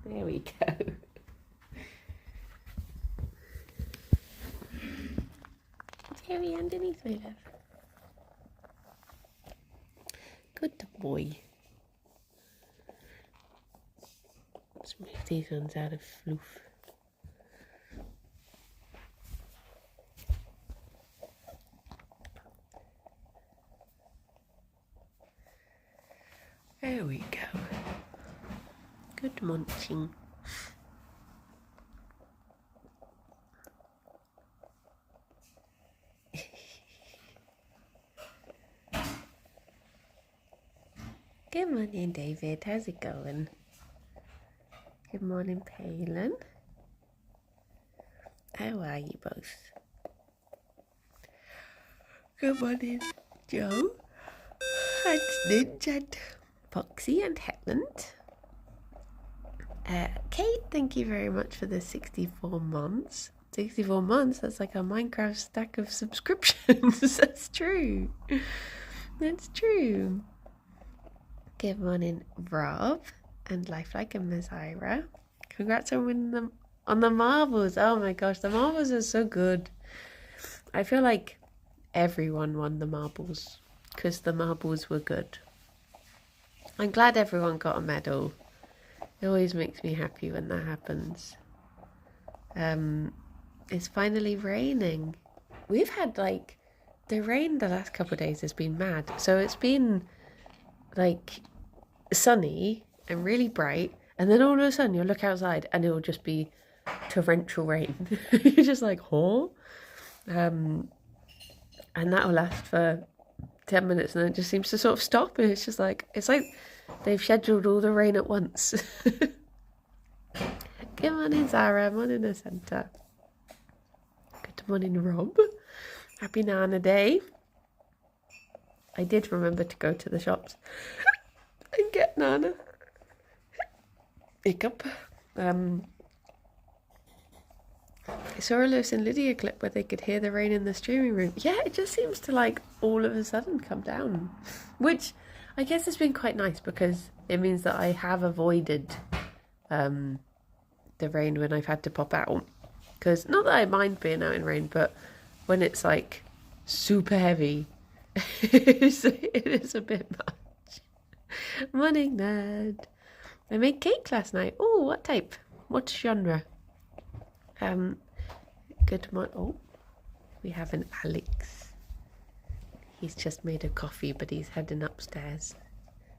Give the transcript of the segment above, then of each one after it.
There we go. Is Gerry underneath, my love? Good boy. Let's move these ones out of floof. There we go. Good munching. Good morning, David. How's it going? Good morning, Palin. How are you both? Good morning, Joe. And Snidge and Foxy and Hetland. Kate, thank you very much for the 64 months. 64 months, that's like a Minecraft stack of subscriptions. That's true. That's true. Good morning, Rob and Lifelike and Mazira. Congrats on winning them on the marbles. Oh my gosh, the marbles are so good. I feel like everyone won the marbles because the marbles were good. I'm glad everyone got a medal. It always makes me happy when that happens. It's finally raining. We've had like the rain the last couple of days has been mad. So it's been like sunny and really bright, and then all of a sudden you'll look outside and it'll just be torrential rain. You're just like, huh? And that'll last for 10 minutes and then it just seems to sort of stop, and it's like they've scheduled all the rain at once. Good morning, Zara. Morning, Asenta. Good morning, Rob. Happy Nana Day. I did remember to go to the shops and get Nana. Hiccup. I saw a Lewis and Lydia clip where they could hear the rain in the streaming room. Yeah, it just seems to like all of a sudden come down, which I guess has been quite nice because it means that I have avoided the rain when I've had to pop out. Because not that I mind being out in rain, but when it's like super heavy, it is a bit much. Morning, Ned. I made cake last night. Oh, what type? What genre? Good morning. Oh, we have an Alex. He's just made a coffee, but he's heading upstairs.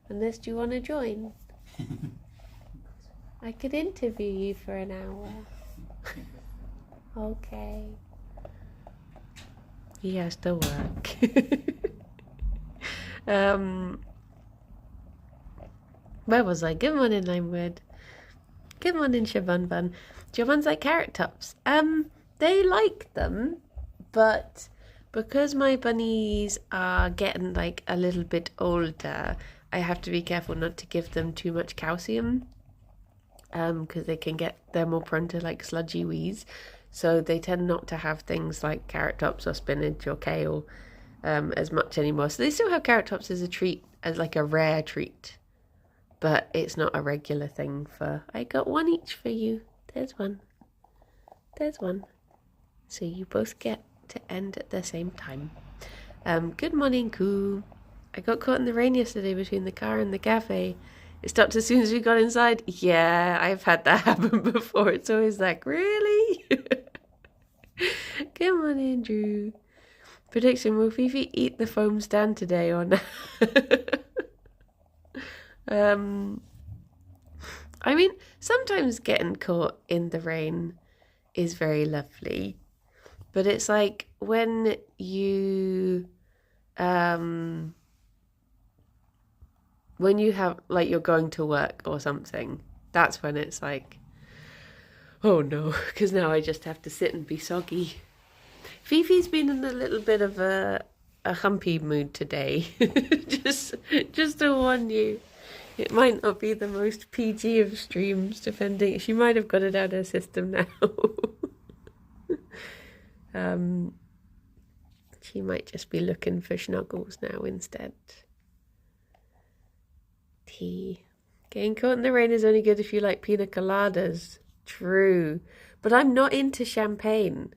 Unless, do you want to join? I could interview you for an hour. Okay. He has to work. Where was I? Good morning, Limewood. Good morning, Siobhan Bun. Do your ones like carrot tops? They like them, but because my bunnies are getting like a little bit older, I have to be careful not to give them too much calcium, because they're more prone to like sludgy wheeze. So they tend not to have things like carrot tops or spinach or kale as much anymore. So they still have carrot tops as a treat, as like a rare treat, but it's not a regular thing. I got one each for you. There's one. There's one. So you both get to end at the same time. Good morning, Coo. I got caught in the rain yesterday between the car and the cafe. It stopped as soon as we got inside. Yeah, I've had that happen before. It's always like, really? Good morning, Drew. Prediction, will Fifi eat the foam stand today or not? I mean, sometimes getting caught in the rain is very lovely, but it's like when you have like you're going to work or something, that's when it's like, oh no, because now I just have to sit and be soggy. Fifi's been in a little bit of a humpy mood today. just to warn you. It might not be the most PG of streams, depending. She might have got it out of her system now. She might just be looking for snuggles now instead. Tea. Getting caught in the rain is only good if you like pina coladas. True. But I'm not into champagne.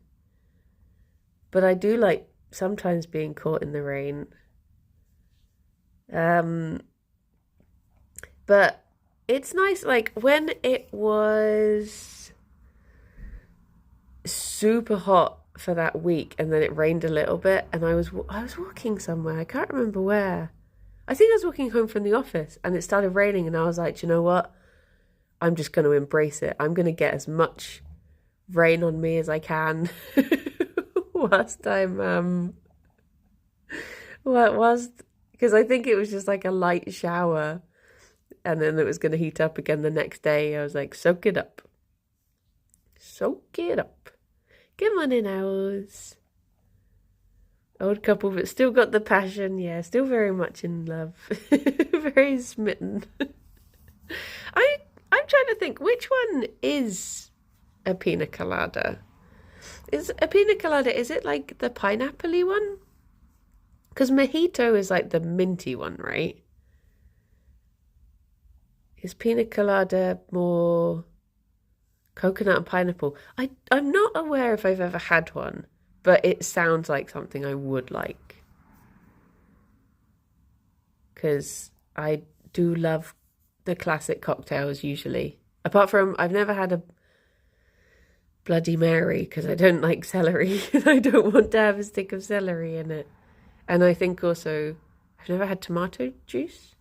But I do like sometimes being caught in the rain. But it's nice, like when it was super hot for that week and then it rained a little bit and I was walking somewhere. I can't remember where. I think I was walking home from the office and it started raining and I was like, "Do you know what? I'm just going to embrace it. I'm going to get as much rain on me as I can." Whilst I'm because I think it was just like a light shower and then it was going to heat up again the next day. I was like, soak it up. Soak it up. Good morning, owls. Old couple, but still got the passion. Yeah, still very much in love. Very smitten. I'm trying to think, which one is a pina colada? Is a pina colada, is it like the pineapple-y one? Because mojito is like the minty one, right? Is pina colada more coconut and pineapple? I'm not aware if I've ever had one, but it sounds like something I would like. Because I do love the classic cocktails usually. Apart from, I've never had a Bloody Mary because I don't like celery. I don't want to have a stick of celery in it. And I think also, I've never had tomato juice.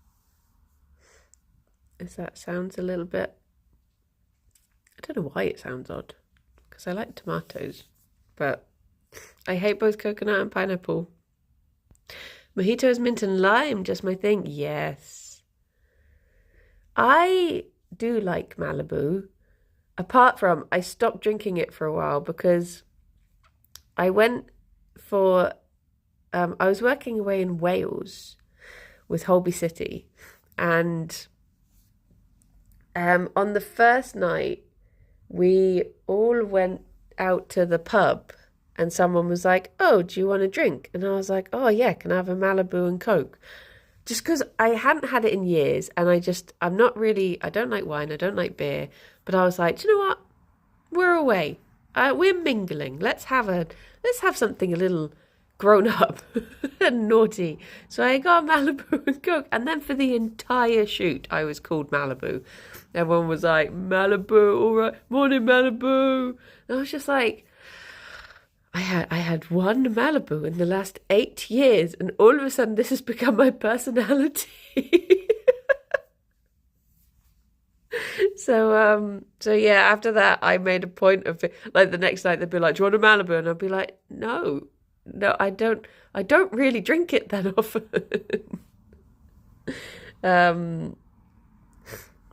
As that sounds a little bit, I don't know why it sounds odd. Because I like tomatoes. But I hate both coconut and pineapple. Mojitos, mint and lime, just my thing. Yes. I do like Malibu. Apart from, I stopped drinking it for a while because I went for, I was working away in Wales with Holby City. And on the first night, we all went out to the pub and someone was like, "Oh, do you want a drink?" And I was like, "Oh yeah, can I have a Malibu and Coke?" Just because I hadn't had it in years and I don't like wine, I don't like beer, but I was like, "Do you know what? We're away. We're mingling. Let's have something a little grown up and naughty." So I got Malibu and Coke, and then for the entire shoot, I was called Malibu. Everyone was like, "Malibu, all right, morning Malibu." And I was just like, I had one Malibu in the last 8 years, and all of a sudden this has become my personality. So yeah, after that I made a point of it. Like the next night they'd be like, "Do you want a Malibu?" And I'd be like, No, I don't really drink it that often.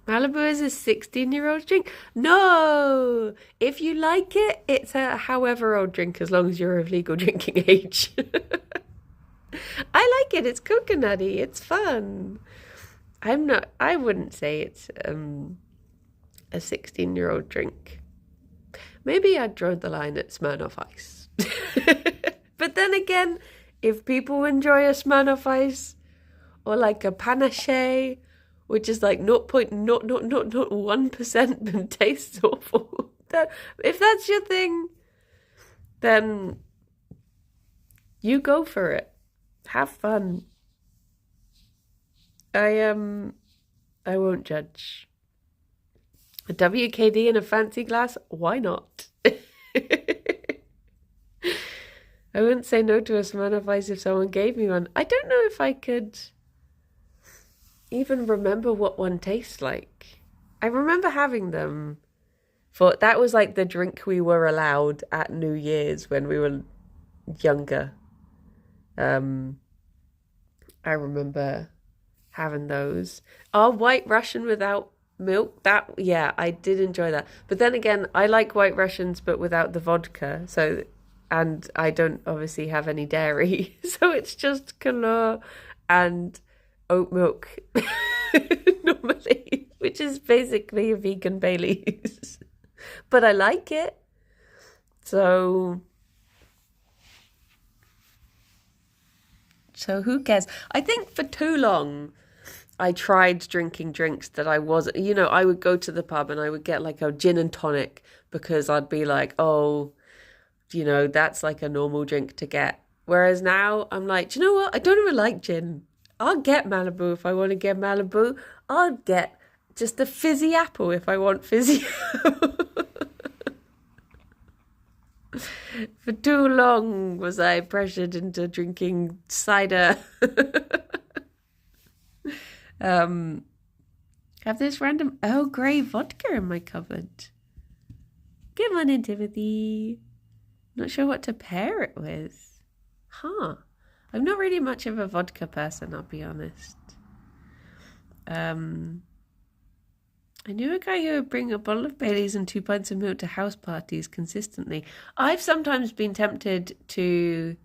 Malibu is a 16-year-old drink? No! If you like it, it's a however old drink as long as you're of legal drinking age. I like it. It's coconutty. It's fun. I wouldn't say it's a 16-year-old drink. Maybe I'd draw the line at Smirnoff Ice. But then again, if people enjoy a Smirnoff Ice or like a panache, which is like 0.00001% and tastes awful, if that's your thing, then you go for it. Have fun. I won't judge. A WKD in a fancy glass? Why not? I wouldn't say no to a Smirnoff Ice if someone gave me one. I don't know if I could even remember what one tastes like. I remember having them that was like the drink we were allowed at New Year's when we were younger. I remember having those. Oh, White Russian without milk. Yeah, I did enjoy that. But then again, I like White Russians but without the vodka. And I don't obviously have any dairy. So it's just canola and oat milk normally, which is basically a vegan Baileys. But I like it. So who cares? I think for too long I tried drinking drinks that I wasn't, I would go to the pub and I would get like a gin and tonic because I'd be like, oh, that's like a normal drink to get. Whereas now I'm like, do you know what? I don't even like gin. I'll get Malibu if I want to get Malibu. I'll get just a fizzy apple if I want fizzy apple. For too long was I pressured into drinking cider. Have this random Earl Grey vodka in my cupboard. Come on in, Timothy. Not sure what to pair it with. Huh. I'm not really much of a vodka person, I'll be honest. I knew a guy who would bring a bottle of Baileys and 2 pints of milk to house parties consistently. I've sometimes been tempted to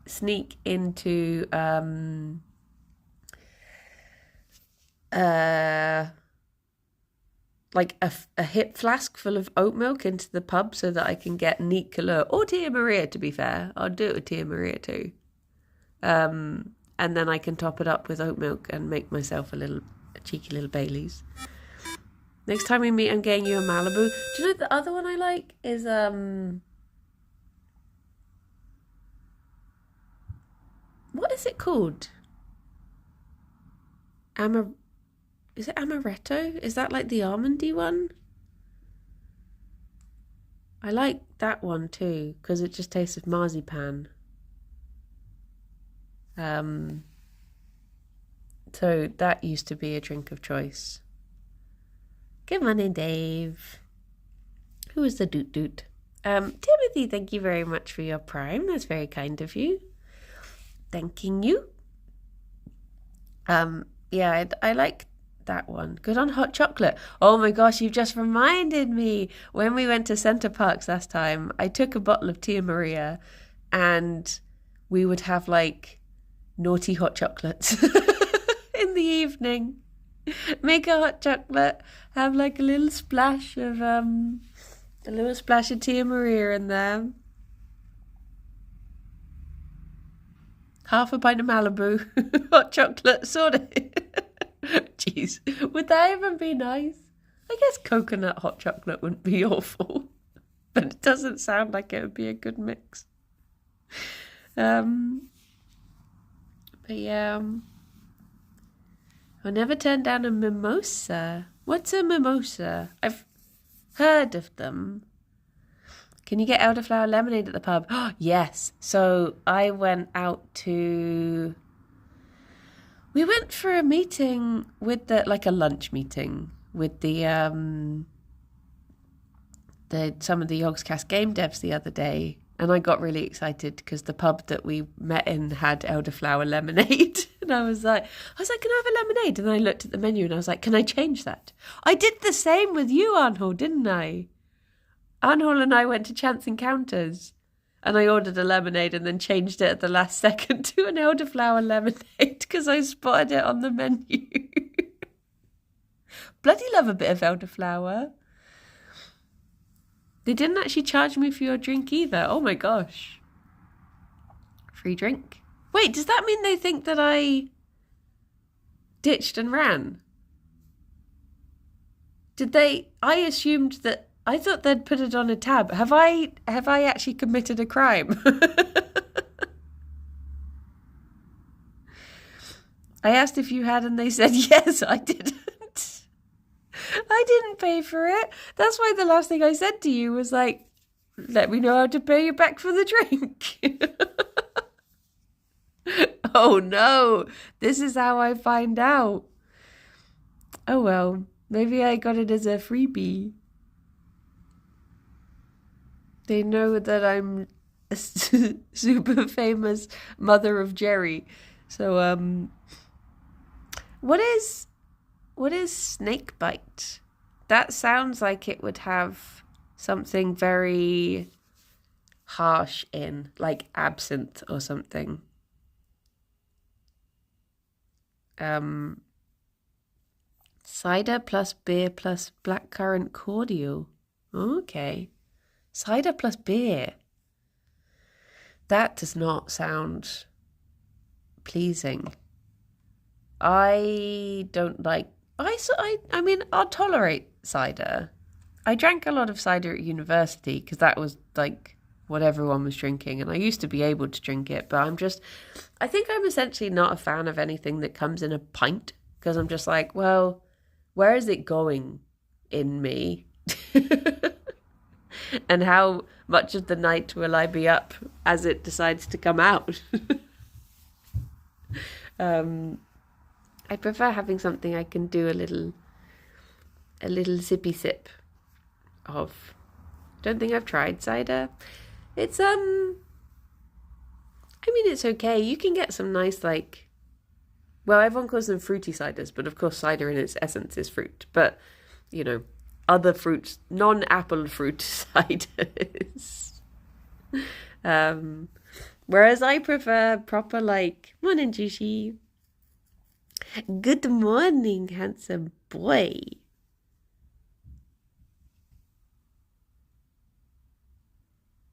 sneak into like a hip flask full of oat milk into the pub so that I can get neat Caleur or Tia Maria, to be fair. I'll do it with Tia Maria too. And then I can top it up with oat milk and make myself a cheeky little Baileys. Next time we meet, I'm getting you a Malibu. Do you know the other one I like is what is it called? Is it amaretto? Is that like the almondy one? I like that one too because it just tastes of marzipan. So that used to be a drink of choice. Good morning, Dave. Who is the doot doot? Timothy, thank you very much for your prime. That's very kind of you. Thanking you. Yeah, I like that one. Good on hot chocolate. Oh my gosh, you've just reminded me. When we went to Center Parcs last time, I took a bottle of Tia Maria and we would have like naughty hot chocolates in the evening. Make a hot chocolate, have like a little splash of Tia Maria in there. Half a pint of Malibu, hot chocolate, sort of. Jeez, would that even be nice? I guess coconut hot chocolate wouldn't be awful, but it doesn't sound like it would be a good mix. But yeah, I'll never turn down a mimosa. What's a mimosa? I've heard of them. Can you get elderflower lemonade at the pub? Oh, yes. So I went we went for a meeting with like a lunch meeting with some of the Yogscast game devs the other day. And I got really excited because the pub that we met in had elderflower lemonade. And I was like, can I have a lemonade? And then I looked at the menu and I was like, can I change that? I did the same with you, Arnhall, didn't I? Arnhall and I went to Chance Encounters and I ordered a lemonade and then changed it at the last second to an elderflower lemonade because I spotted it on the menu. Bloody love a bit of elderflower. They didn't actually charge me for your drink either. Oh my gosh. Free drink. Wait, does that mean they think that I ditched and ran? I assumed that, I thought they'd put it on a tab. Have I actually committed a crime? I asked if you had and they said, yes, I didn't. I didn't pay for it. That's why the last thing I said to you was like, let me know how to pay you back for the drink. Oh no, this is how I find out. Oh well, maybe I got it as a freebie. They know that I'm a super famous mother of Gerry. So, what is snake bite? That sounds like it would have something very harsh in, like absinthe or something. Cider plus beer plus blackcurrant cordial. Okay. Cider plus beer. That does not sound pleasing. I don't like. I mean, I'll tolerate cider. I drank a lot of cider at university because that was like what everyone was drinking, and I used to be able to drink it. But I think I'm essentially not a fan of anything that comes in a pint because I'm just like, well, where is it going in me? And how much of the night will I be up as it decides to come out? I prefer having something I can do a little sippy sip of. Don't think I've tried cider. It's I mean, it's okay. You can get some nice well, everyone calls them fruity ciders, but of course cider in its essence is fruit. But, other fruits, non-apple fruit ciders. Whereas I prefer proper morning, Jushi. Good morning, handsome boy.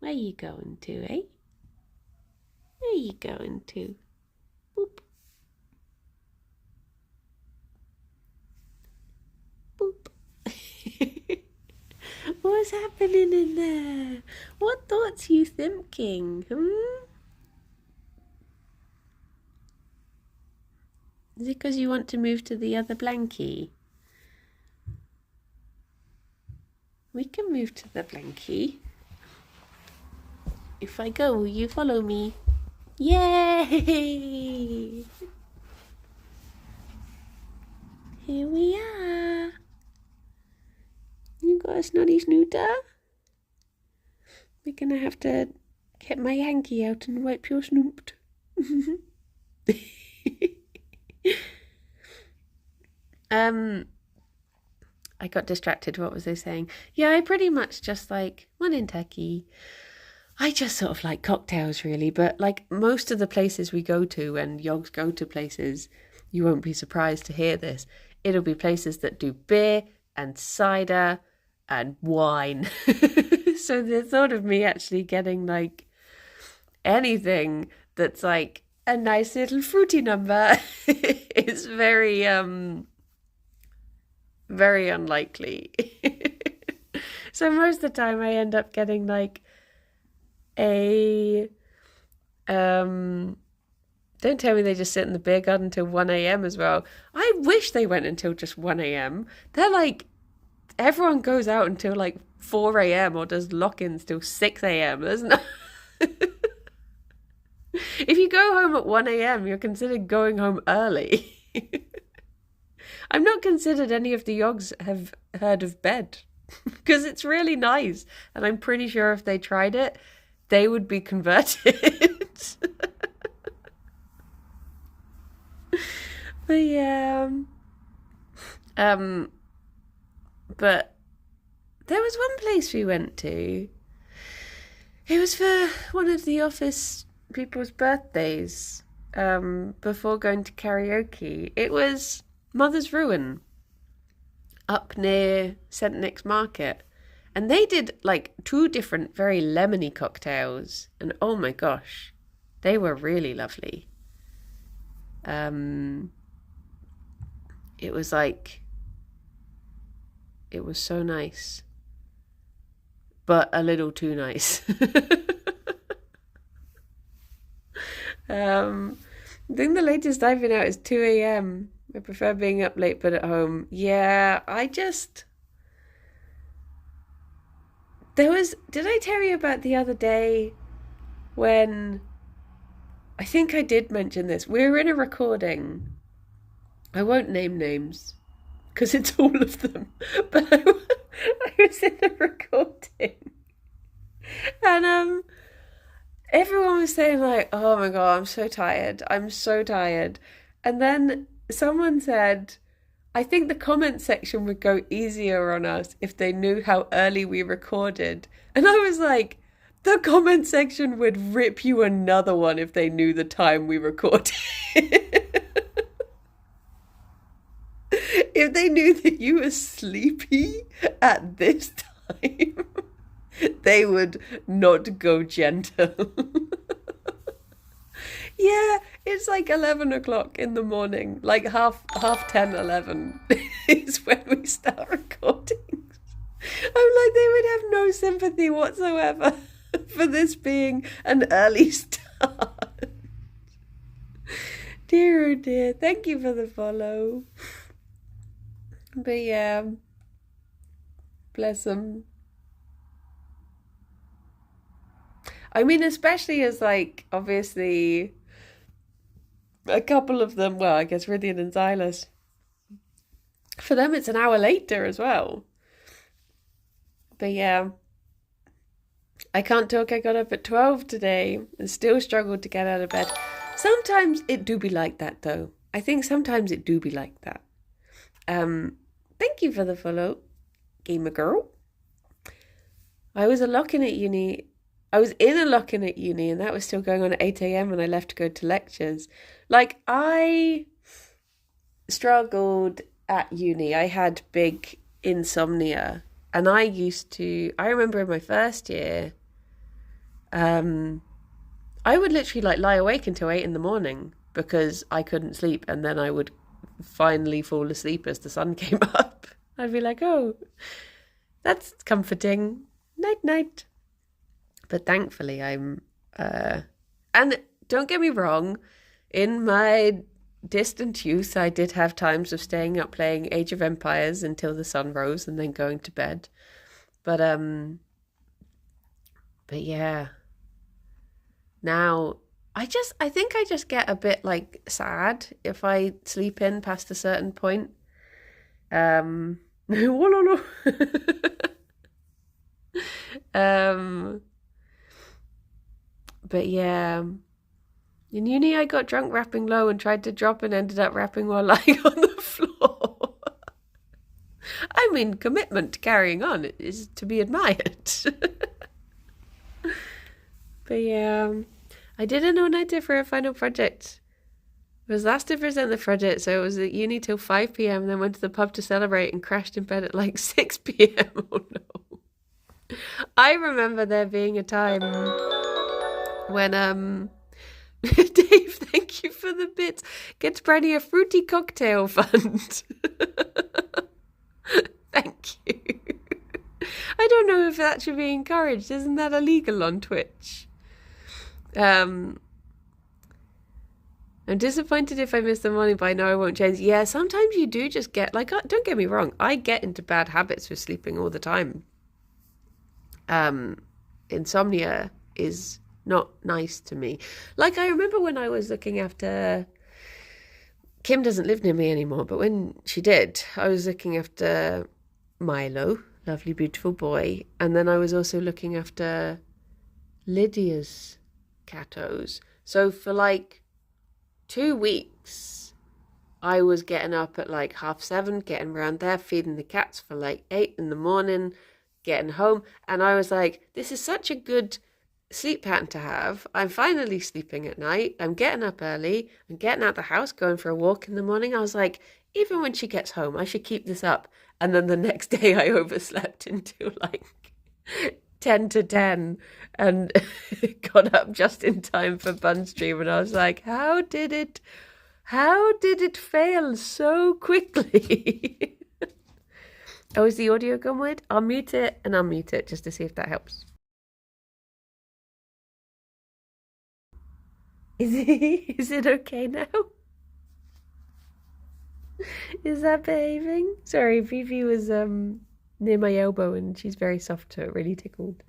Where you going to, eh? Where you going to? Boop. Boop. What's happening in there? What thoughts you thinking? Is it because you want to move to the other blankie? We can move to the blankie. If I go, will you follow me? Yay! Here we are. You got a snotty snooter? We're gonna have to get my hanky out and wipe your snooped. I got distracted. What was I saying? Yeah, I pretty much just one in Turkey. I just sort of like cocktails, really. But most of the places we go to, and Yogs go to places, you won't be surprised to hear this. It'll be places that do beer and cider and wine. So the thought of me actually getting anything that's a nice little fruity number is very very unlikely. So most of the time I end up getting a don't tell me they just sit in the beer garden until 1 a.m. as well. I wish they went until just 1 a.m. They're everyone goes out until 4 a.m. or does lock-ins till 6 a.m. There's no If you go home at 1 a.m., you're considered going home early. I'm not considered any of the Yogs have heard of bed because it's really nice. And I'm pretty sure if they tried it, they would be converted. But yeah. But there was one place we went to. It was for one of the office people's birthdays, before going to karaoke. It was Mother's Ruin up near St. Nick's Market. And they did 2 different very lemony cocktails. And oh my gosh, they were really lovely. It was it was so nice, but a little too nice. I think the latest I've been out is 2 a.m. I prefer being up late but at home. Yeah, did I tell you about the other day when, I think I did mention this, we were in a recording. I won't name names because it's all of them, but I was in a recording and everyone was saying oh my God, I'm so tired. And then someone said, I think the comment section would go easier on us if they knew how early we recorded. And I was like, the comment section would rip you another one if they knew the time we recorded. If they knew that you were sleepy at this time, they would not go gentle. Yeah, it's like 11 o'clock in the morning, like half 10, 11 is when we start recording. I'm like, they would have no sympathy whatsoever for this being an early start. Dear, oh dear. Thank you for the follow. But yeah, bless them. I mean, especially as, like, obviously a couple of them, well, I guess Rydian and Silas, for them it's an hour later as well. But yeah, I can't talk. I got up at 12 today and still struggled to get out of bed. Sometimes it do be like that, though. I think sometimes it do be like that. Thank you for the follow, gamer girl. I was in a lock-in at uni, and that was still going on at 8 a.m. when I left to go to lectures. Like, I struggled at uni. I had big insomnia, and I remember in my first year, I would literally like lie awake until 8 in the morning because I couldn't sleep, and then I would finally fall asleep as the sun came up. I'd be like, oh, that's comforting. Night, night. But thankfully and don't get me wrong, in my distant youth, I did have times of staying up playing Age of Empires until the sun rose and then going to bed. But yeah, now I think I just get a bit like sad if I sleep in past a certain point. But yeah, in uni I got drunk rapping low and tried to drop and ended up rapping while lying on the floor. I mean, commitment to carrying on is to be admired. But yeah, I did an all-nighter for a final project. I was last to present the project, so I was at uni till 5 p.m, then went to the pub to celebrate and crashed in bed at like 6 p.m. Oh no. I remember there being a time when Dave, thank you for the bits. Gets Brandy a fruity cocktail fund. Thank you. I don't know if that should be encouraged. Isn't that illegal on Twitch? I'm disappointed if I miss the morning, but I know I won't change. Yeah, sometimes you do just get, like, don't get me wrong, I get into bad habits with sleeping all the time. Insomnia is not nice to me. Like, I remember when I was looking after, Kim doesn't live near me anymore, but when she did, I was looking after Milo, lovely, beautiful boy, and then I was also looking after Lydia's catos. So for like 2 weeks, I was getting up at like 7:30, getting around there, feeding the cats for like 8 in the morning, getting home, and I was like, this is such a good sleep pattern to have. I'm finally sleeping at night. I'm getting up early. I'm getting out the house, going for a walk in the morning. I was like, even when she gets home, I should keep this up. And then the next day I overslept until like 10 to 10 and got up just in time for Bun stream. And I was like, how did it fail so quickly? Oh, is the audio gone weird? I'll mute it and unmute it just to see if that helps. Is it okay now? Is that behaving? Sorry, Vivi was near my elbow and she's very soft, so it really tickled.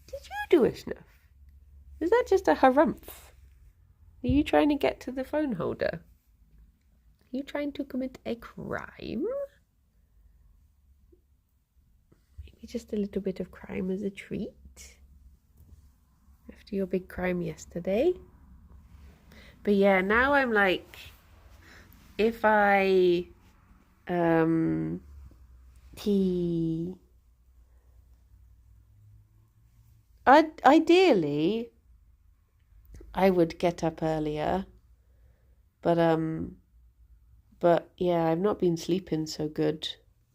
Did you do a snuff? Was that just a harumph? Are you trying to get to the phone holder? Are you trying to commit a crime? Maybe just a little bit of crime as a treat? After your big crime yesterday? But yeah, now I'm like, if I ideally I would get up earlier, but yeah, I've not been sleeping so good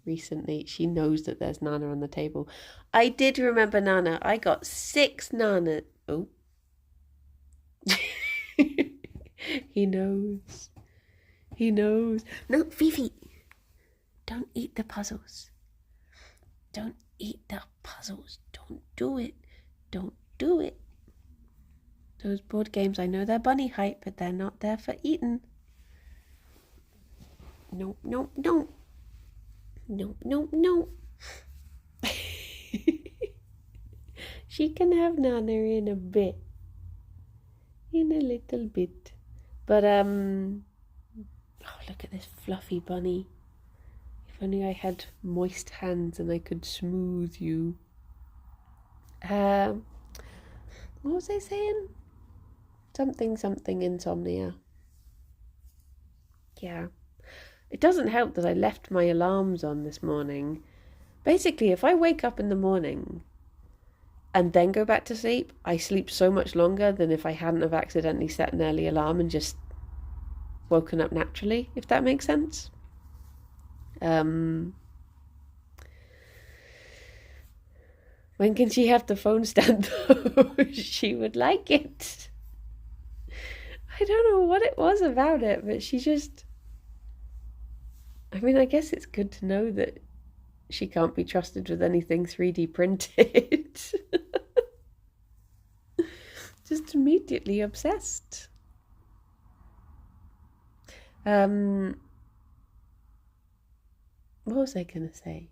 recently. She knows that there's Nana on the table. I did remember Nana. I got 6 Nana. Oh. He knows. He knows. No, Fifi, don't eat the puzzles. Don't eat the puzzles. Don't do it. Don't do it. Those board games, I know they're bunny hype, but they're not there for eating. No, no, no. No, no, no. She can have Nana in a bit. In a little bit. But, oh, look at this fluffy bunny. If only I had moist hands and I could smooth you. What was I saying? Something insomnia. Yeah. It doesn't help that I left my alarms on this morning. Basically, if I wake up in the morning and then go back to sleep, I sleep so much longer than if I hadn't have accidentally set an early alarm and just woken up naturally, if that makes sense. When can she have the phone stand though? She would like it. I don't know what it was about it, but she just... I mean, I guess it's good to know that she can't be trusted with anything 3D printed. Just immediately obsessed. What was I going to say?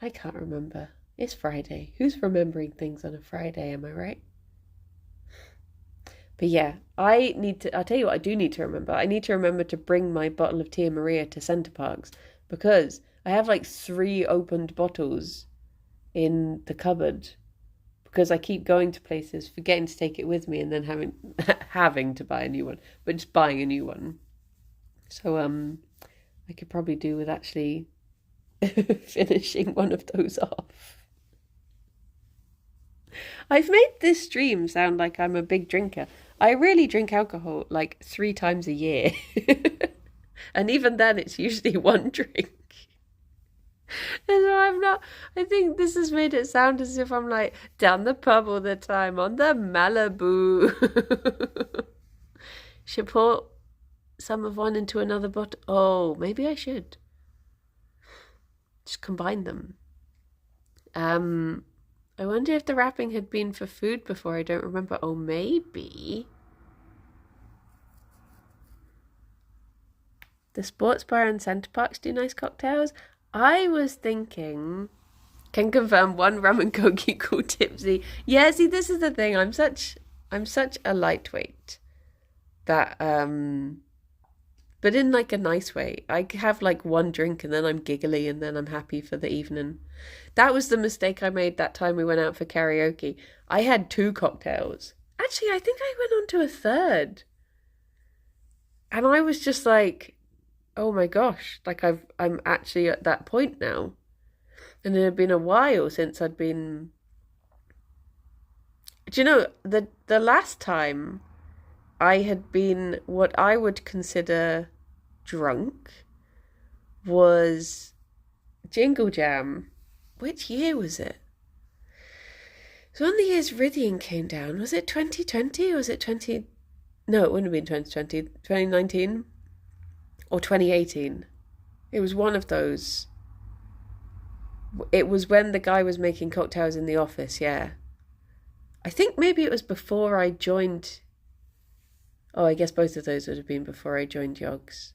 I can't remember. It's Friday. Who's remembering things on a Friday, am I right? But yeah, I'll tell you what I do need to remember. I need to remember to bring my bottle of Tia Maria to Center Parcs because I have like 3 opened bottles in the cupboard because I keep going to places, forgetting to take it with me and then having to buy a new one, but just buying a new one. So I could probably do with actually finishing one of those off. I've made this stream sound like I'm a big drinker. I really drink alcohol like 3 times a year. And even then it's usually 1 drink. And so I'm not, I think this has made it sound as if I'm like down the pub all the time on the Malibu. Should pour some of one into another bottle. Oh, maybe I should. Just combine them. I wonder if the wrapping had been for food before. I don't remember. Oh, maybe. The sports bar and Center Parcs do nice cocktails. I was thinking, can confirm 1 rum and coke equal tipsy. Yeah, see, this is the thing. I'm such a lightweight that but in like a nice way. I have like 1 drink and then I'm giggly and then I'm happy for the evening. That was the mistake I made that time we went out for karaoke. I had 2 cocktails. Actually, I think I went on to a 3rd. And I was just like, oh my gosh, like I'm actually at that point now. And it had been a while since I'd been... Do you know, the last time I had been what I would consider drunk was Jingle Jam. Which year was it? So on the years Rydian came down, was it 2020 or was it 20... No, it wouldn't have been 2020, 2019 or 2018. It was one of those. It was when the guy was making cocktails in the office, yeah. I think maybe it was before I joined... Oh, I guess both of those would have been before I joined Yogs.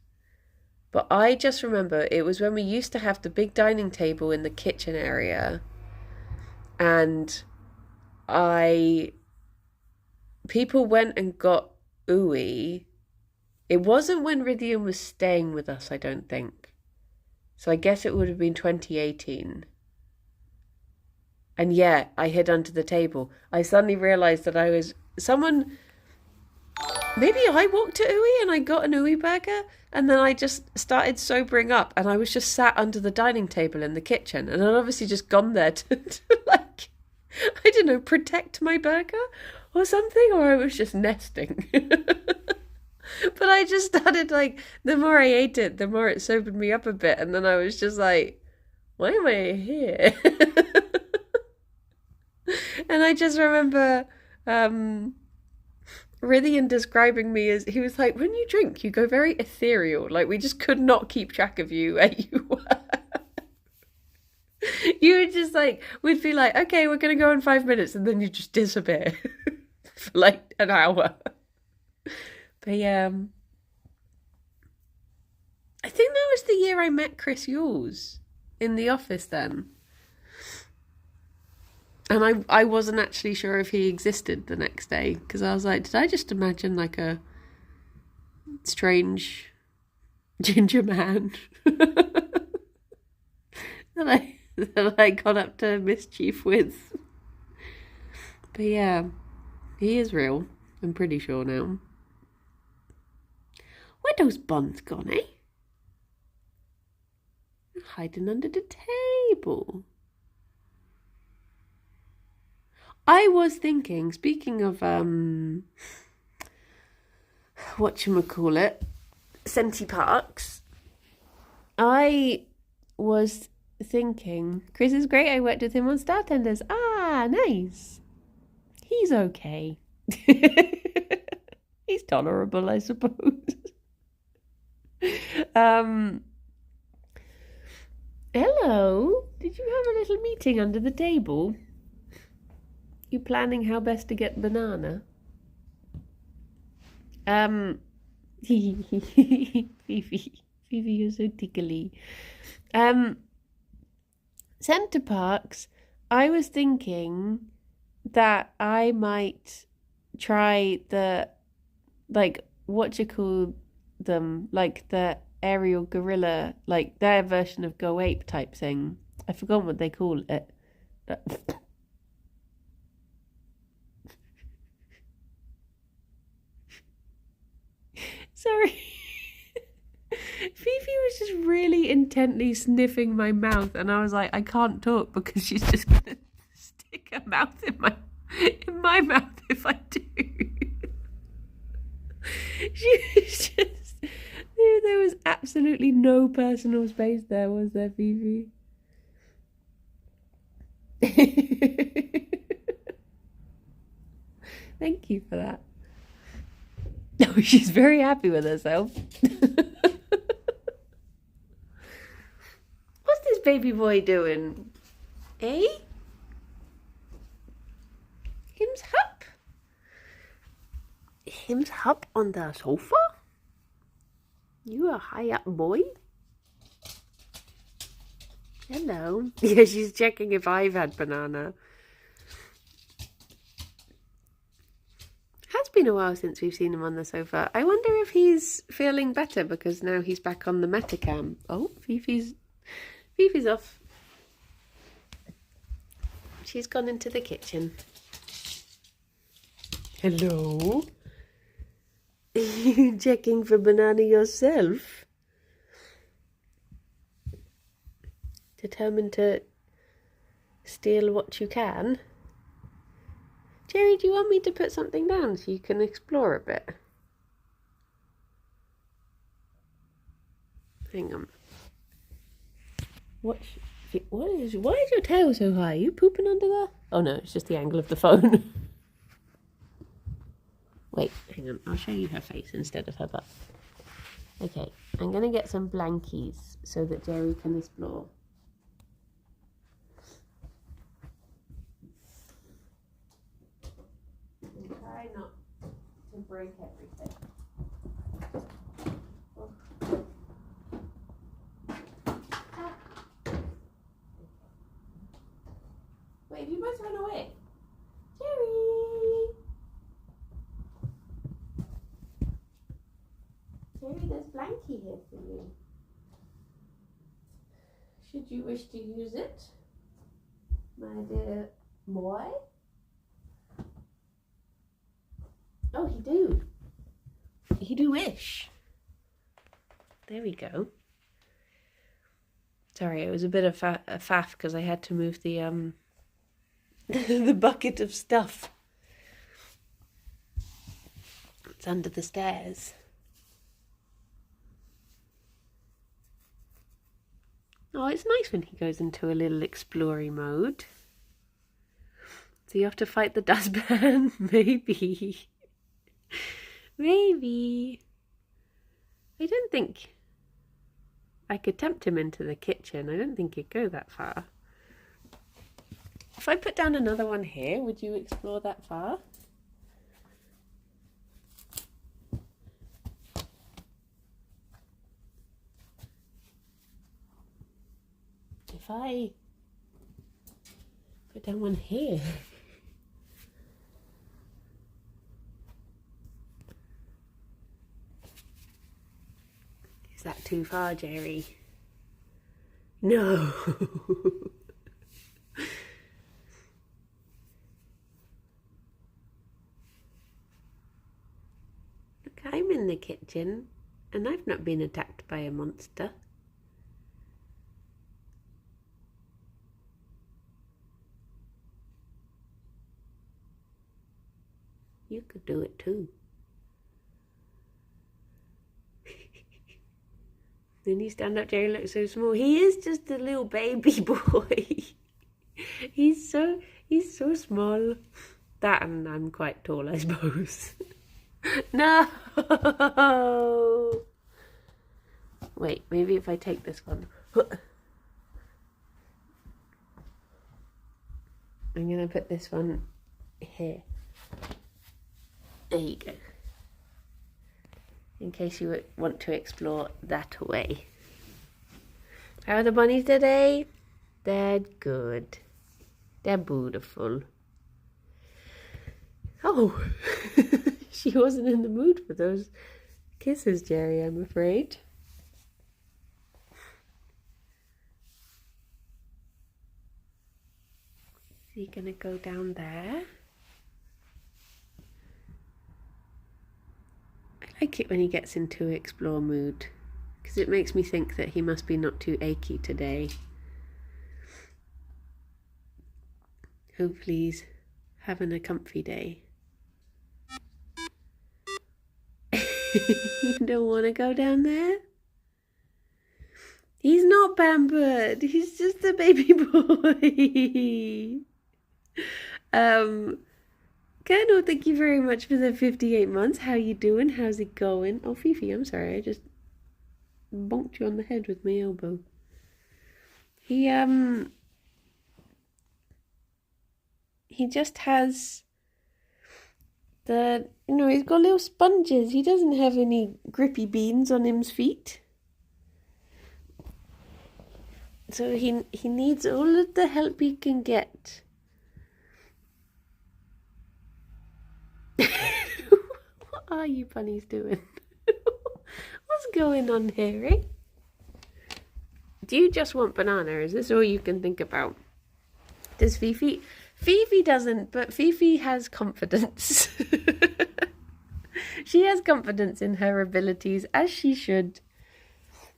But I just remember it was when we used to have the big dining table in the kitchen area. And people went and got ooey. It wasn't when Rydian was staying with us, I don't think. So I guess it would have been 2018. And yeah, I hid under the table. I suddenly realised that maybe I walked to Ooey and I got an Ooey burger and then I just started sobering up and I was just sat under the dining table in the kitchen and I'd obviously just gone there to like, I don't know, protect my burger or something, or I was just nesting. But I just started like, the more I ate it, the more it sobered me up a bit and then I was just like, why am I here? And I just remember Rythian describing me as, he was like, when you drink, you go very ethereal. Like, we just could not keep track of you where you were. You would just like, we'd be like, okay, we're going to go in 5 minutes, and then you just disappear for like an hour. But yeah, I think that was the year I met Chris Yules in the office then. And I wasn't actually sure if he existed the next day, because I was like, did I just imagine like a strange ginger man that I got up to mischief with? But yeah, he is real, I'm pretty sure now. Where those buns gone, eh? Hiding under the table. I was thinking, speaking of whatchamacallit, Senti Parks, I was thinking, Chris is great, I worked with him on Startenders. Ah, nice. He's okay. He's tolerable, I suppose. Hello. Did you have a little meeting under the table? You planning how best to get banana? Fifi, you're so tickly. Center Parks, I was thinking that I might try the, like, what you call them, like the aerial gorilla, like their version of Go Ape type thing. I forgot what they call it. Sorry. Fifi was just really intently sniffing my mouth, and I was like, I can't talk because she's just gonna stick her mouth in my mouth if I do. She was just, there was absolutely no personal space there, was there, Fifi? Thank you for that. No, she's very happy with herself. What's this baby boy doing? Eh? Him's up. Him's up on the sofa? You a high up boy? Hello. Yeah, she's checking if I've had banana. Has been a while since we've seen him on the sofa. I wonder if he's feeling better because now he's back on the Metacam. Oh, Fifi's off. She's gone into the kitchen. Hello? Are you checking for banana yourself? Determined to steal what you can? Gerry, do you want me to put something down so you can explore a bit? Hang on. Why is your tail so high? Are you pooping under there? Oh no, it's just the angle of the phone. Wait, hang on. I'll show you her face instead of her butt. Okay, I'm going to get some blankies so that Gerry can explore. Try not to break everything. Wait, have you both run away? Gerry! Gerry, there's blankie here for you. Should you wish to use it, my dear boy? Oh, he do. He do wish. There we go. Sorry, it was a bit of a faff because I had to move the the bucket of stuff. It's under the stairs. Oh, it's nice when he goes into a little exploring mode. So you have to fight the dustpan, maybe. Maybe. I don't think I could tempt him into the kitchen. I don't think he'd go that far. If I put down another one here, would you explore that far? If I put down one here. Is that too far, Gerry? No. Look, I'm in the kitchen and I've not been attacked by a monster. You could do it too. Then you stand up, Gerry looks so small. He is just a little baby boy. He's so small. That, and I'm quite tall, I suppose. No! Wait, maybe if I take this one. I'm going to put this one here. There you go. In case you want to explore that way. How are the bunnies today? They're good. They're beautiful. Oh, she wasn't in the mood for those kisses, Gerry, I'm afraid. Is he gonna go down there? I like it when he gets into explore mood, because it makes me think that he must be not too achy today. Hopefully he's having a comfy day. You don't want to go down there? He's not pampered. He's just a baby boy. Colonel, thank you very much for the 58 months. How you doing? How's it going? Oh, Fifi, I'm sorry. I just bonked you on the head with my elbow. He just has he's got little sponges. He doesn't have any grippy beans on him's feet. So he needs all of the help he can get. What are you bunnies doing? What's going on, Harry? Do you just want banana? Is this all you can think about? Does Fifi? Fifi doesn't, but Fifi has confidence. She has confidence in her abilities, as she should.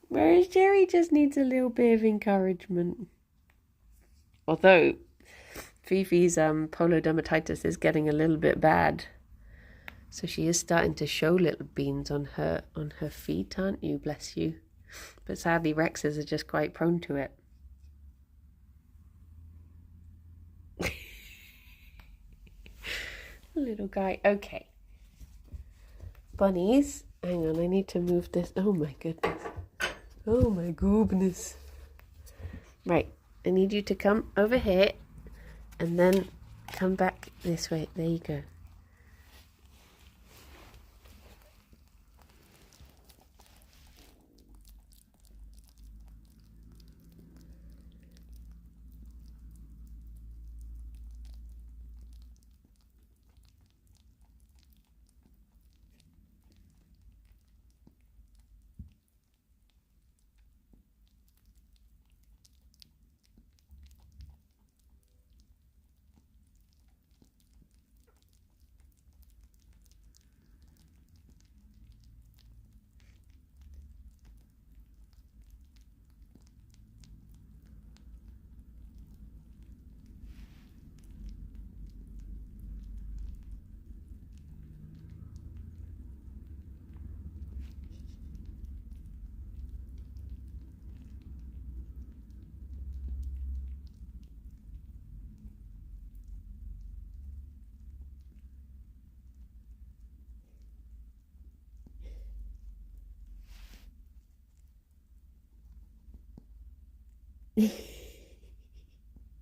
Whereas Gerry just needs a little bit of encouragement. Although Fifi's polydermatitis is getting a little bit bad. So she is starting to show little beans on her feet, aren't you? Bless you. But sadly Rexes are just quite prone to it. Little guy. Okay. Bunnies. Hang on, I need to move this. Oh my goodness. Oh my goodness. Right. I need you to come over here and then come back this way. There you go.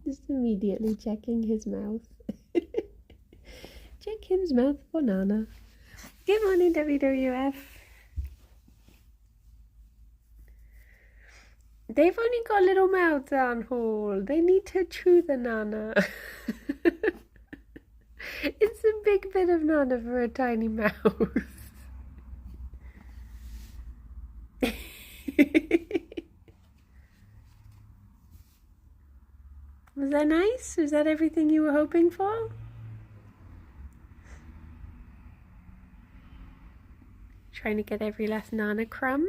Just immediately checking his mouth. Check his mouth for Nana. Good morning, WWF. They've only got little mouths, Anhole. They need to chew the Nana. It's a big bit of Nana for a tiny mouth. Was that nice? Was that everything you were hoping for? Trying to get every last Nana crumb?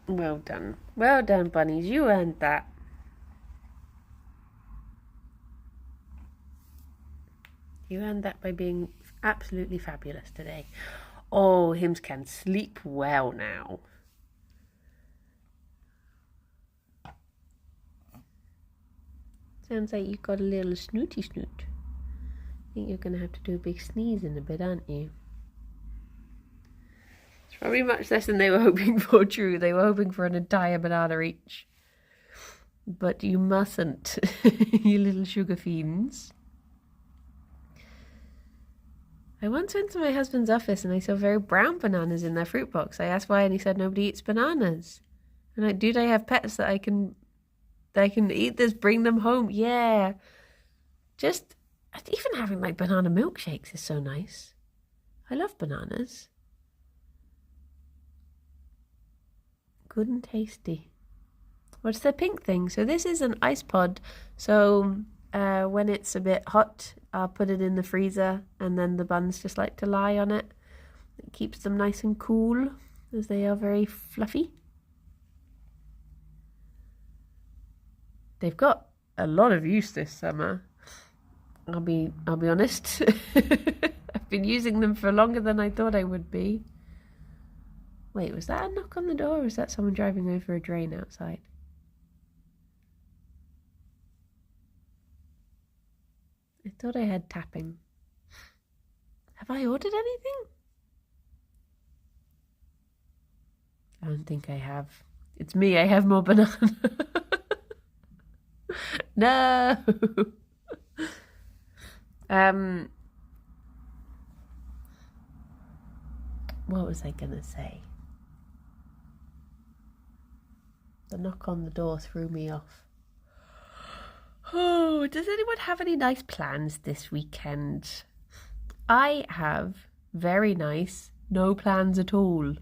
Well done. Well done, bunnies. You earned that. You earned that by being absolutely fabulous today. Oh, Hims can sleep well now. Sounds like you've got a little snooty snoot. I think you're going to have to do a big sneeze in a bit, aren't you? It's probably much less than they were hoping for, true. They were hoping for an entire banana each. But you mustn't, you little sugar fiends. I once went to my husband's office and I saw very brown bananas in their fruit box. I asked why and he said nobody eats bananas. And I'm like, dude, I have pets that I can eat this, bring them home. Yeah. Just, even having like banana milkshakes is so nice. I love bananas. Good and tasty. What's the pink thing? So this is an ice pod. So when it's a bit hot, I'll put it in the freezer and then the buns just like to lie on it. It keeps them nice and cool as they are very fluffy. They've got a lot of use this summer. I'll be honest. I've been using them for longer than I thought I would be. Wait, was that a knock on the door or was that someone driving over a drain outside? I thought I had tapping. Have I ordered anything? I don't think I have. It's me, I have more banana. No. What was I gonna say? The knock on the door threw me off. Oh, does anyone have any nice plans this weekend? I have very nice, no plans at all.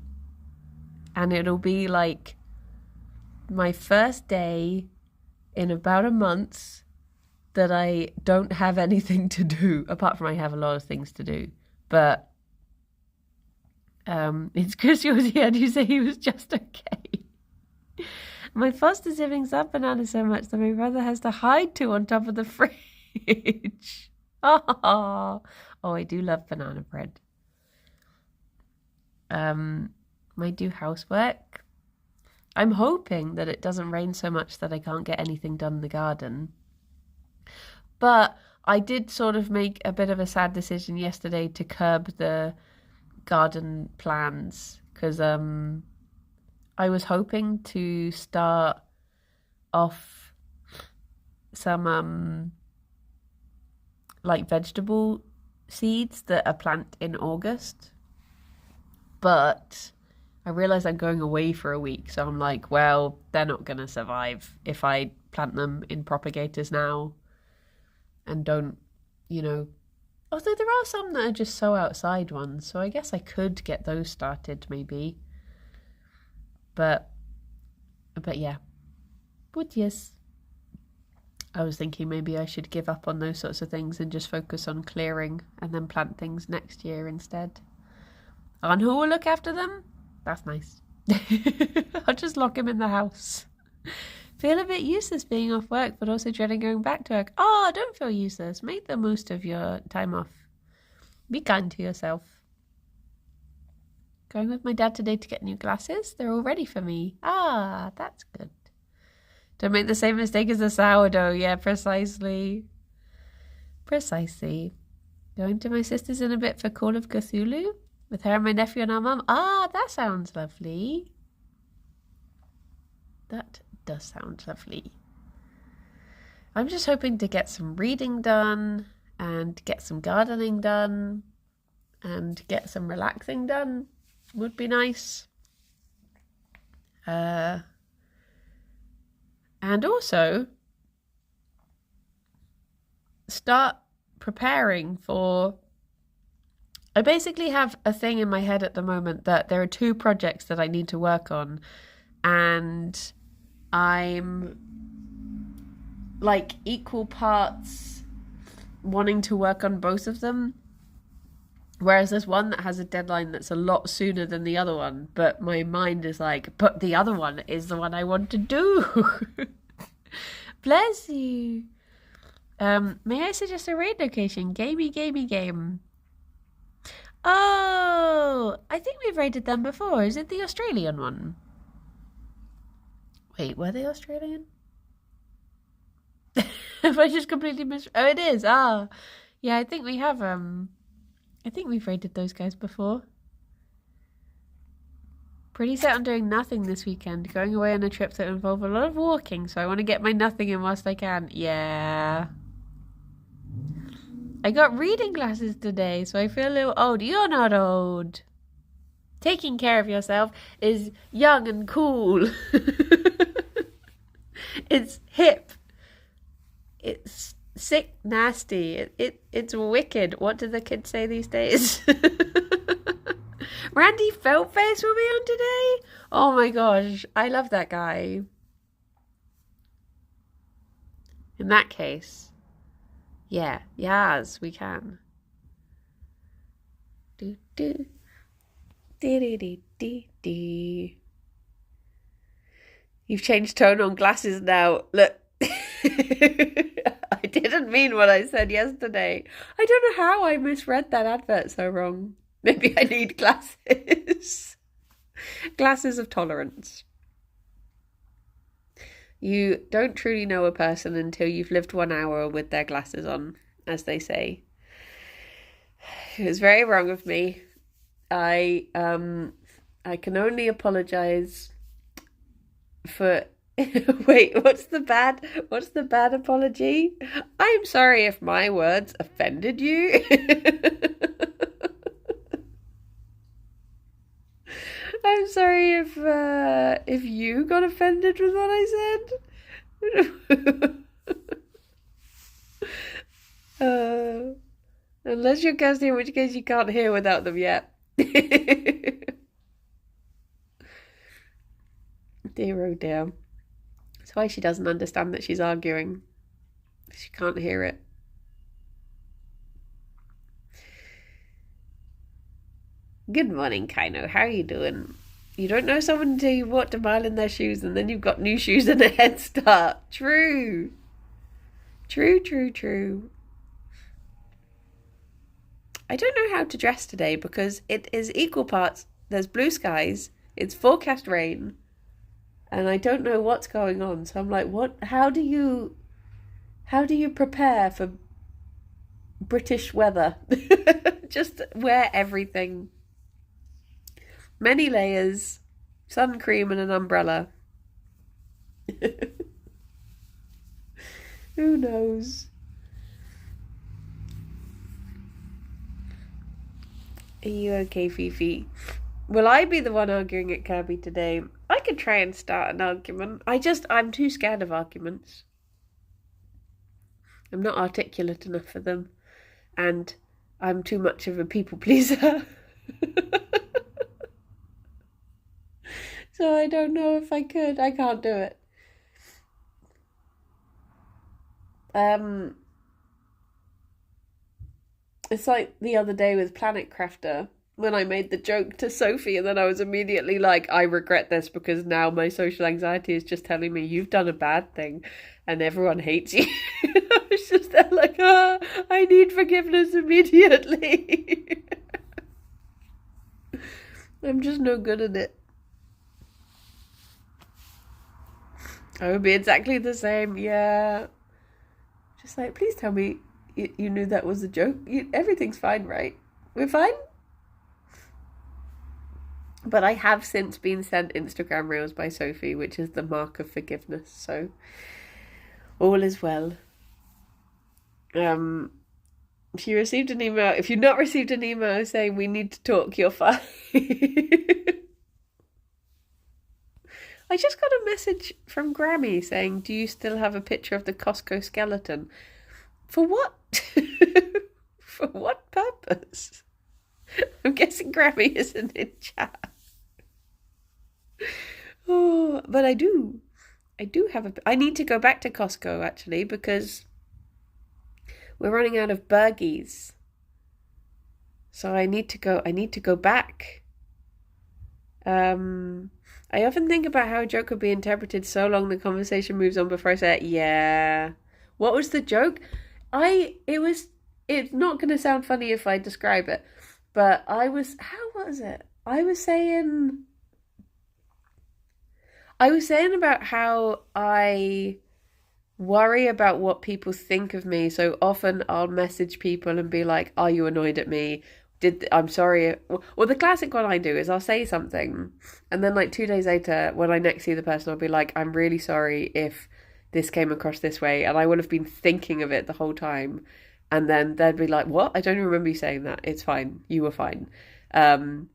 And it'll be like my first day in about a month that I don't have anything to do, apart from I have a lot of things to do. But it's because you're here and you say he was just okay. My foster siblings love bananas so much that my brother has to hide two on top of the fridge. Oh, I do love banana bread. Might do housework. I'm hoping that it doesn't rain so much that I can't get anything done in the garden. But I did sort of make a bit of a sad decision yesterday to curb the garden plans because I was hoping to start off some like vegetable seeds that are planted in August. But I realised I'm going away for a week, so I'm like, well, they're not going to survive if I plant them in propagators now and don't, although there are some that are just so outside ones, so I guess I could get those started maybe. But yeah. But yes. I was thinking maybe I should give up on those sorts of things and just focus on clearing and then plant things next year instead. And who will look after them? That's nice. I'll just lock him in the house. Feel a bit useless being off work, but also dreading going back to work. Oh, don't feel useless. Make the most of your time off. Be kind to yourself. Going with my dad today to get new glasses. They're all ready for me. Ah, that's good. Don't make the same mistake as the sourdough. Yeah, precisely. Precisely. Going to my sister's in a bit for Call of Cthulhu With her and my nephew and our mum. Ah, that sounds lovely. That does sound lovely. I'm just hoping to get some reading done and get some gardening done and get some relaxing done. Would be nice. And also start preparing for... I basically have a thing in my head at the moment that there are 2 projects that I need to work on, and I'm like equal parts wanting to work on both of them, whereas there's one that has a deadline that's a lot sooner than the other one, but my mind is like, but the other one is the one I want to do. Bless you. May I suggest a raid location? Game. Oh, I think we've raided them before. Is it the Australian one? Wait, were they Australian? Have I just completely missed? Oh, it is. Ah, yeah. I think we have. I think we've raided those guys before. Pretty set on doing nothing this weekend. Going away on a trip that involves a lot of walking, so I want to get my nothing in whilst I can. Yeah. I got reading glasses today, so I feel a little old. You're not old. Taking care of yourself is young and cool. It's hip. It's sick, nasty. It's wicked. What do the kids say these days? Randy Feltface will be on today? Oh my gosh, I love that guy. In that case, yeah, yes, we can. Do do dee dee dee dee. You've changed tone on glasses now. Look. I didn't mean what I said yesterday. I don't know how I misread that advert so wrong. Maybe I need glasses. Glasses of tolerance. You don't truly know a person until you've lived 1 hour with their glasses on, as they say. It was very wrong of me. I can only apologise for... Wait, what's the bad apology? I'm sorry if my words offended you. I'm sorry if you got offended with what I said. Unless you're Cosy, in which case you can't hear without them yet. Dear oh dear. That's why she doesn't understand that she's arguing. She can't hear it. Good morning, Kaino. How are you doing? You don't know someone until you've walked a mile in their shoes and then you've got new shoes and a head start. True. True. I don't know how to dress today because it is equal parts. There's blue skies. It's forecast rain. And I don't know what's going on. So I'm like, what? How do you prepare for British weather? Just wear everything. Many layers, sun cream and an umbrella. Who knows? Are you okay, Fifi? Will I be the one arguing at Kirby today? I could try and start an argument. I'm too scared of arguments. I'm not articulate enough for them. And I'm too much of a people pleaser. So I don't know if I could. I can't do it. It's like the other day with Planet Crafter when I made the joke to Sophie and then I was immediately like, I regret this because now my social anxiety is just telling me you've done a bad thing and everyone hates you. I was just there like, I need forgiveness immediately. I'm just no good at it. I would be exactly the same, yeah. Just like, please tell me you knew that was a joke. Everything's fine, right? We're fine? But I have since been sent Instagram reels by Sophie, which is the mark of forgiveness. So all is well. If you received an email, if you've not received an email saying we need to talk, you're fine. I just got a message from Grammy saying, do you still have a picture of the Costco skeleton? For what? For what purpose? I'm guessing Grammy isn't in chat. Oh, but I do have I need to go back to Costco actually because we're running out of burgies. So I need to go back. I often think about how a joke could be interpreted so long the conversation moves on before I say it. Yeah. What was the joke? It's not going to sound funny if I describe it, but how was it? I was saying about how I worry about what people think of me. So often I'll message people and be like, are you annoyed at me? I'm sorry. Well, the classic one I do is I'll say something and then like 2 days later when I next see the person, I'll be like, I'm really sorry if this came across this way. And I would have been thinking of it the whole time. And then they'd be like, what? I don't even remember you saying that. It's fine. You were fine. And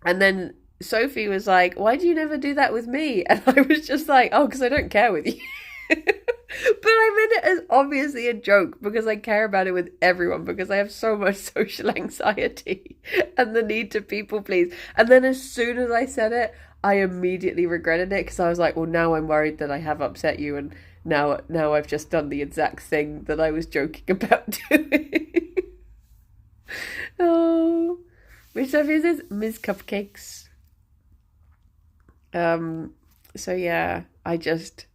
then Sophie was like, why do you never do that with me? And I was just like, oh, because I don't care with you. But I meant it as obviously a joke because I care about it with everyone because I have so much social anxiety and the need to people please. And then as soon as I said it, I immediately regretted it because I was like, well, now I'm worried that I have upset you and now I've just done the exact thing that I was joking about doing. Oh, which stuff is this? Ms. Cupcakes. So yeah, I just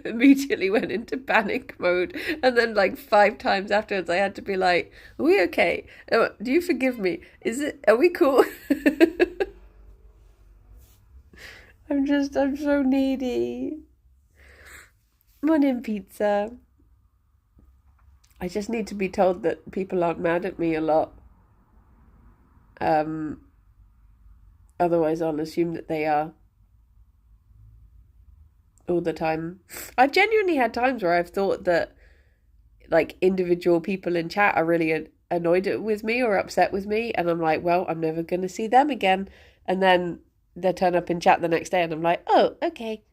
immediately went into panic mode, and then like 5 times afterwards I had to be like, are we okay? Do you forgive me? Are we cool? I'm so needy. Morning pizza. I just need to be told that people aren't mad at me a lot. Otherwise I'll assume that they are. All the time. I've genuinely had times where I've thought that like individual people in chat are really annoyed with me or upset with me, and I'm like, well, I'm never going to see them again. And then they turn up in chat the next day and I'm like, oh, okay.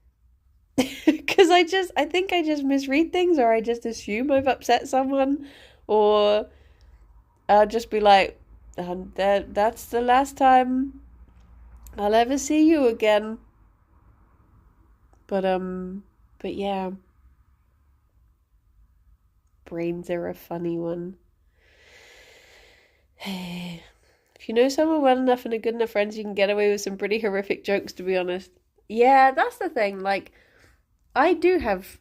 Because I think I just misread things, or I just assume I've upset someone, or I'll just be like, that's the last time I'll ever see you again. But yeah, brains are a funny one. If you know someone well enough and are good enough friends, you can get away with some pretty horrific jokes, to be honest. Yeah, that's the thing. Like, I do have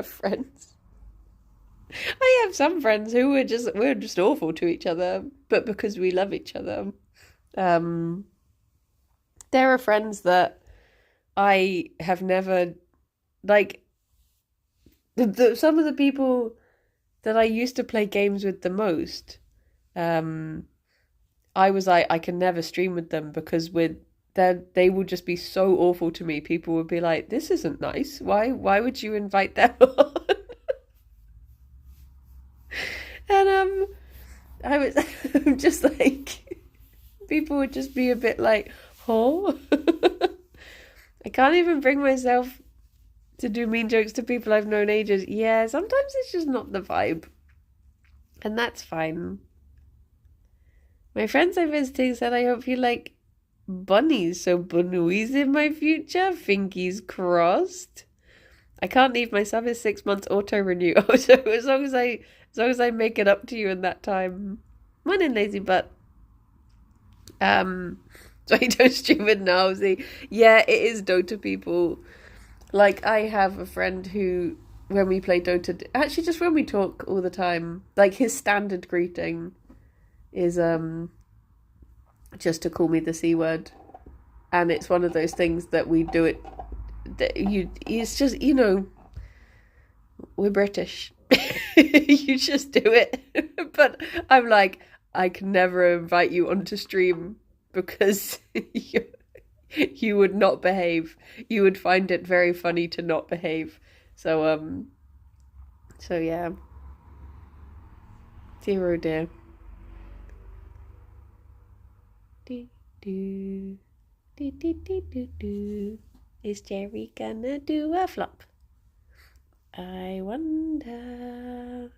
friends. I have some friends who we're just awful to each other, but because we love each other. There are friends that I have never, like, some of the people that I used to play games with the most, I was like, I can never stream with them because they will just be so awful to me. People would be like, this isn't nice. Why would you invite them on? And I was just like, people would just be a bit like, oh. I can't even bring myself to do mean jokes to people I've known ages. Yeah, sometimes it's just not the vibe. And that's fine. My friends I'm visiting said, I hope you like bunnies, so bunnies in my future. Finkies crossed. I can't leave. My sub is 6 months auto renew. So as long as I make it up to you in that time. Morning, lazy butt. So you don't stream it now, see? Yeah, it is Dota people. Like, I have a friend who, when we play Dota, actually just when we talk all the time, like his standard greeting is just to call me the C word. And it's one of those things that we do it, it's just, you know, we're British. You just do it. But I'm like, I can never invite you onto stream because you would not behave. You would find it very funny to not behave. So yeah. Dear oh dear. Do, do, do, do, do, do, do. Is Gerry gonna do a flop? I wonder.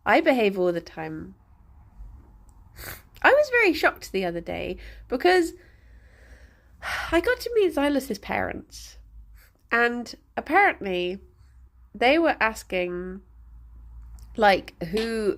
I behave all the time. I was very shocked the other day because I got to meet Silas's parents, and apparently they were asking, like, who.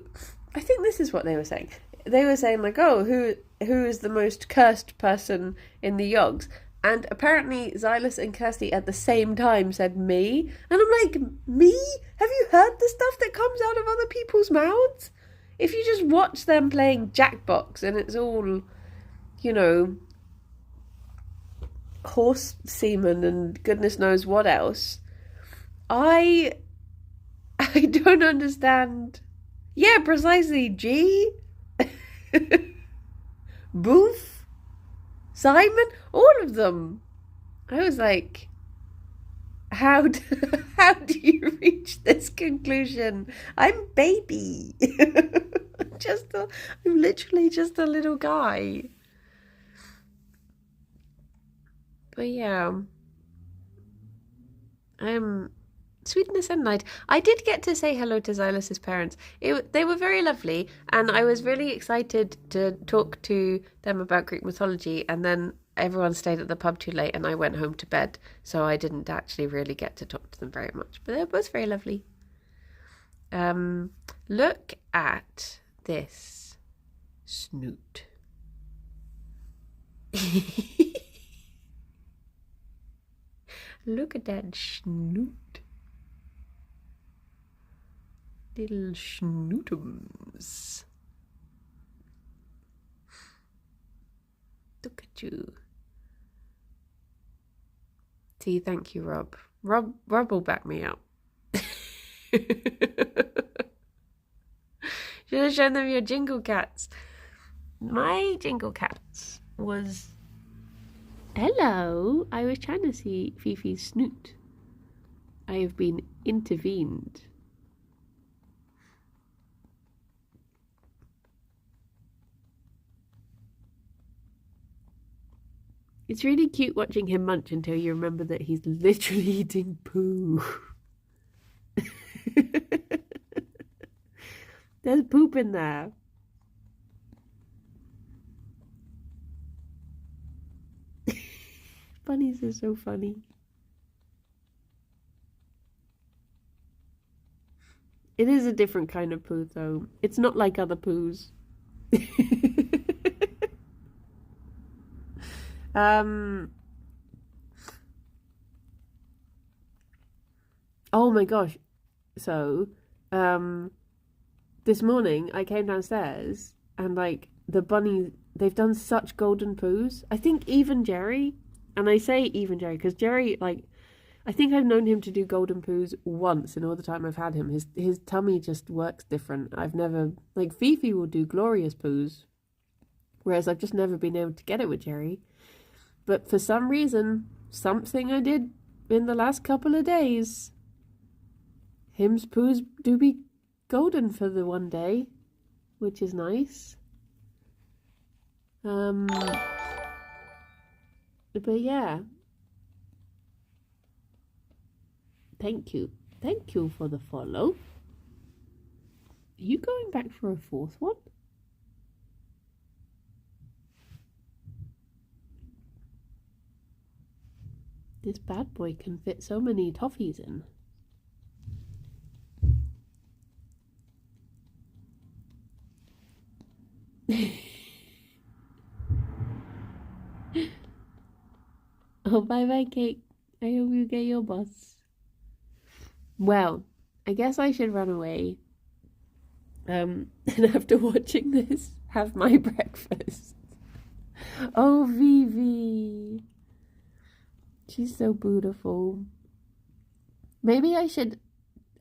I think this is what they were saying. They were saying, like, oh, who is the most cursed person in the Yogs? And apparently Silas and Kirsty at the same time said me. And I'm like, me? Have you heard the stuff that comes out of other people's mouths? If you just watch them playing Jackbox and it's all, you know, horse semen and goodness knows what else, I don't understand. Yeah, precisely. G? Booth? Simon? All of them. I was like, how do you reach this conclusion? I'm baby. I'm literally just a little guy. But yeah, sweetness and light. I did get to say hello to Silas's parents. They were very lovely, and I was really excited to talk to them about Greek mythology, and then everyone stayed at the pub too late and I went home to bed, so I didn't actually really get to talk to them very much, but they were both very lovely. Look at this snoot. Look at that snoot. Little snootums. Look at you. See, thank you, Rob. Rob will back me up. Should have shown them your jingle cats. My jingle cats was... Hello, I was trying to see Fifi's snoot. I have been intervened. It's really cute watching him munch until you remember that he's literally eating poo. There's poop in there. Bunnies are so funny. It is a different kind of poo, though. It's not like other poos. Oh my gosh. So, this morning I came downstairs and like the bunnies, they've done such golden poos. I think even Gerry, and I say even Gerry because Gerry, like, I think I've known him to do golden poos once in all the time I've had him. His tummy just works different. I've never, like, Fifi will do glorious poos, whereas I've just never been able to get it with Gerry. But for some reason, something I did in the last couple of days, him's poos do be golden for the one day, which is nice. But yeah. Thank you. Thank you for the follow. Are you going back for a fourth one? This bad boy can fit so many toffees in. Oh, bye-bye, cake. I hope you get your bus. Well, I guess I should run away. And after watching this, have my breakfast. Oh, Vivi. She's so beautiful. Maybe I should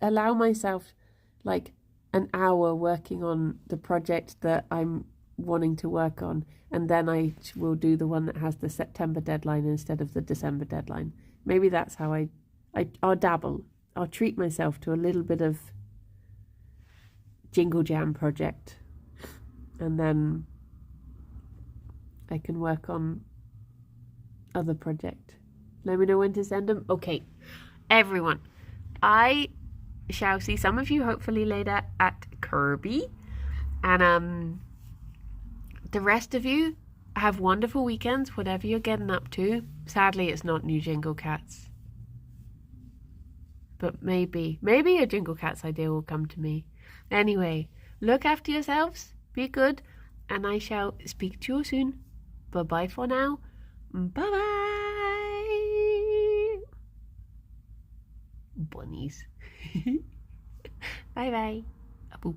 allow myself, like, an hour working on the project that I'm wanting to work on, and then I will do the one that has the September deadline instead of the December deadline. Maybe that's how I'll dabble. I'll treat myself to a little bit of Jingle Jam project, and then I can work on other project. Let me know when to send them. Okay, everyone, I shall see some of you hopefully later at Kirby, and the rest of you have wonderful weekends, whatever you're getting up to. Sadly, it's not new Jingle Cats, but maybe a Jingle Cats idea will come to me. Anyway, look after yourselves, be good, and I shall speak to you soon. Bye-bye for now. Bye-bye. Bunnies. Bye-bye. A boop.